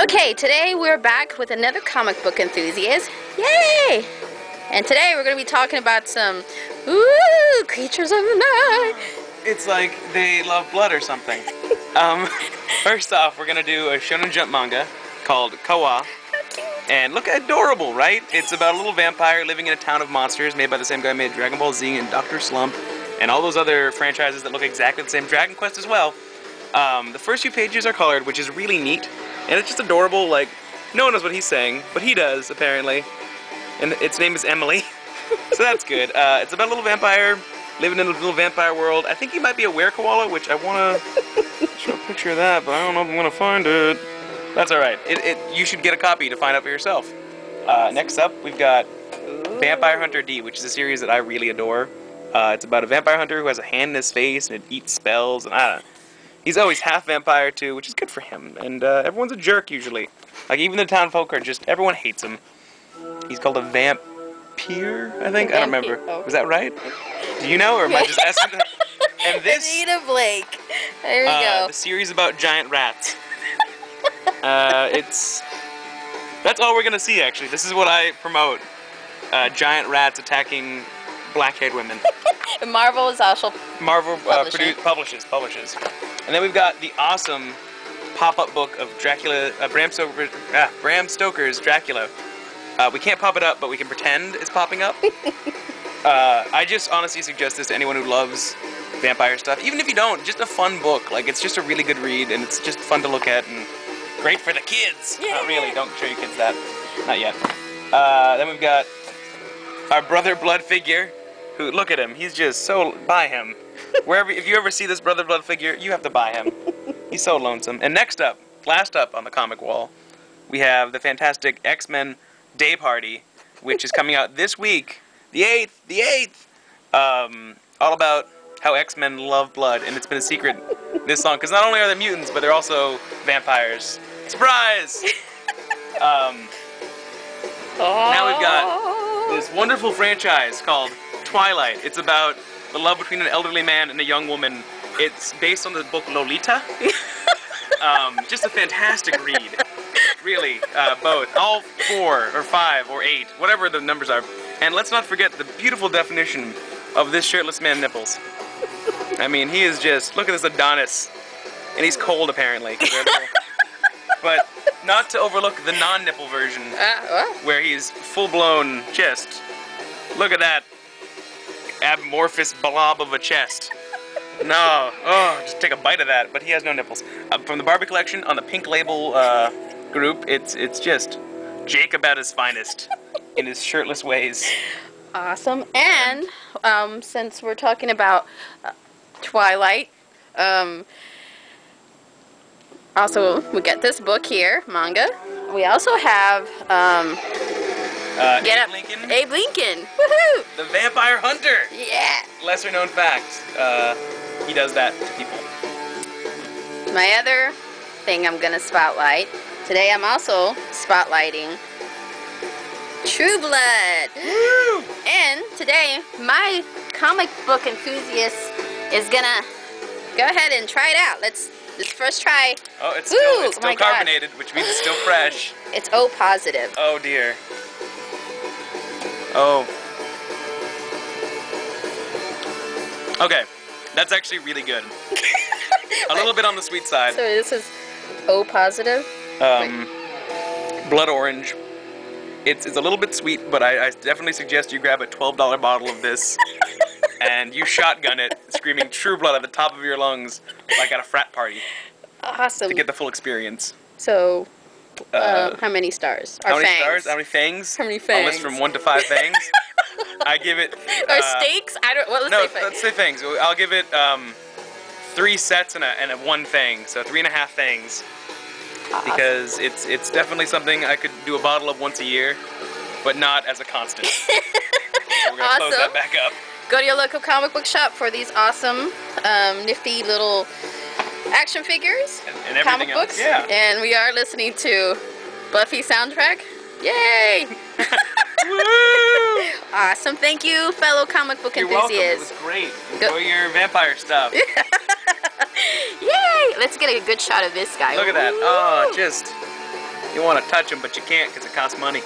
Okay, today we're back with another comic book enthusiast. Yay! And today we're going to be talking about some creatures of the night. It's like they love blood or something. First off, we're going to do a Shonen Jump manga called Kawa. And look adorable, right? It's about a little vampire living in a town of monsters made by the same guy who made Dragon Ball Z and Dr. Slump and all those other franchises that look exactly the same. Dragon Quest as well. The first few pages are colored, which is really neat. And it's just adorable, like, no one knows what he's saying, but he does, apparently. And its name is Emily. So that's good. It's about a little vampire living in a little vampire world. I think he might be a were-koala, which I want to show a picture of that, but I don't know if I'm going to find it. That's alright. You should get a copy to find out for yourself. Next up, we've got Vampire Hunter D, which is a series that I really adore. It's about a vampire hunter who has a hand in his face and it eats spells, and I don't know. He's always half vampire too, which is good for him. And everyone's a jerk usually. Like even the town folk are just, everyone hates him. He's called a vampire, I think? I don't remember. Was that right? Do you know, or am I just asking? And this Anita Blake. There we go. The series about giant rats. That's all we're gonna see actually. This is what I promote. Giant rats attacking black-haired women. Marvel is also publishes. And then we've got the awesome pop-up book of Dracula, Bram Stoker's Dracula. We can't pop it up, but we can pretend it's popping up. I just honestly suggest this to anyone who loves vampire stuff. Even if you don't, just a fun book. Like, it's just a really good read, and it's just fun to look at, and great for the kids. Yeah. Not really, don't show your kids that. Not yet. Then we've got our Brother Blood figure. Who, look at him, he's just so, buy him. If you ever see this Brother Blood figure, you have to buy him. He's so lonesome. And next up, last up on the comic wall, we have the fantastic X-Men Day Party, which is coming out this week, the 8th. All about how X-Men love blood, and it's been a secret this long, because not only are they mutants, but they're also vampires. Surprise! Now we've got this wonderful franchise called Twilight. It's about the love between an elderly man and a young woman. It's based on the book Lolita. Just a fantastic read. Really, both. All 4 or 5 or 8, whatever the numbers are. And let's not forget the beautiful definition of this shirtless man nipples. I mean, he is just, look at this Adonis. And he's cold apparently. But not to overlook the non-nipple version, where he's full-blown chest. Look at that amorphous blob of a chest. No, just take a bite of that. But he has no nipples. From the Barbie collection on the Pink Label group, it's just Jacob at his finest in his shirtless ways. Awesome. And since we're talking about Twilight, also we get this book here, manga. We also have Abe Lincoln. Abe Lincoln. Woohoo! The Vampire Hunter. Yeah. Lesser known facts. He does that to people. My other thing I'm gonna spotlight today. I'm also spotlighting True Blood. Woo! And today, my comic book enthusiast is gonna go ahead and try it out. Let's first try. Oh, it's still carbonated, which means it's still fresh. It's O positive. Oh dear. Oh. Okay, that's actually really good. A little bit on the sweet side. So this is O positive. Blood orange. It's a little bit sweet, but I definitely suggest you grab a $12 bottle of this and you shotgun it, screaming True Blood at the top of your lungs, like at a frat party. Awesome. To get the full experience. So, how many stars? How many stars? How many fangs? How many fangs? On a list from 1 to 5 fangs. I give it. Or steaks? I don't. Well, let's say fangs. I'll give it 3 sets and a 1 fang, so 3.5 fangs. Awesome. Because it's definitely something I could do a bottle of once a year, but not as a constant. So we're gonna close that back up. Go to your local comic book shop for these awesome, nifty little action figures, and everything comic books. Else. Yeah. And we are listening to Buffy soundtrack. Yay! Woo! Awesome. Thank you, fellow comic book You're enthusiasts. welcome. It was great. Enjoy your vampire stuff. Yay! Let's get a good shot of this guy. Look at that. Oh, just You want to touch them, but you can't because it costs money.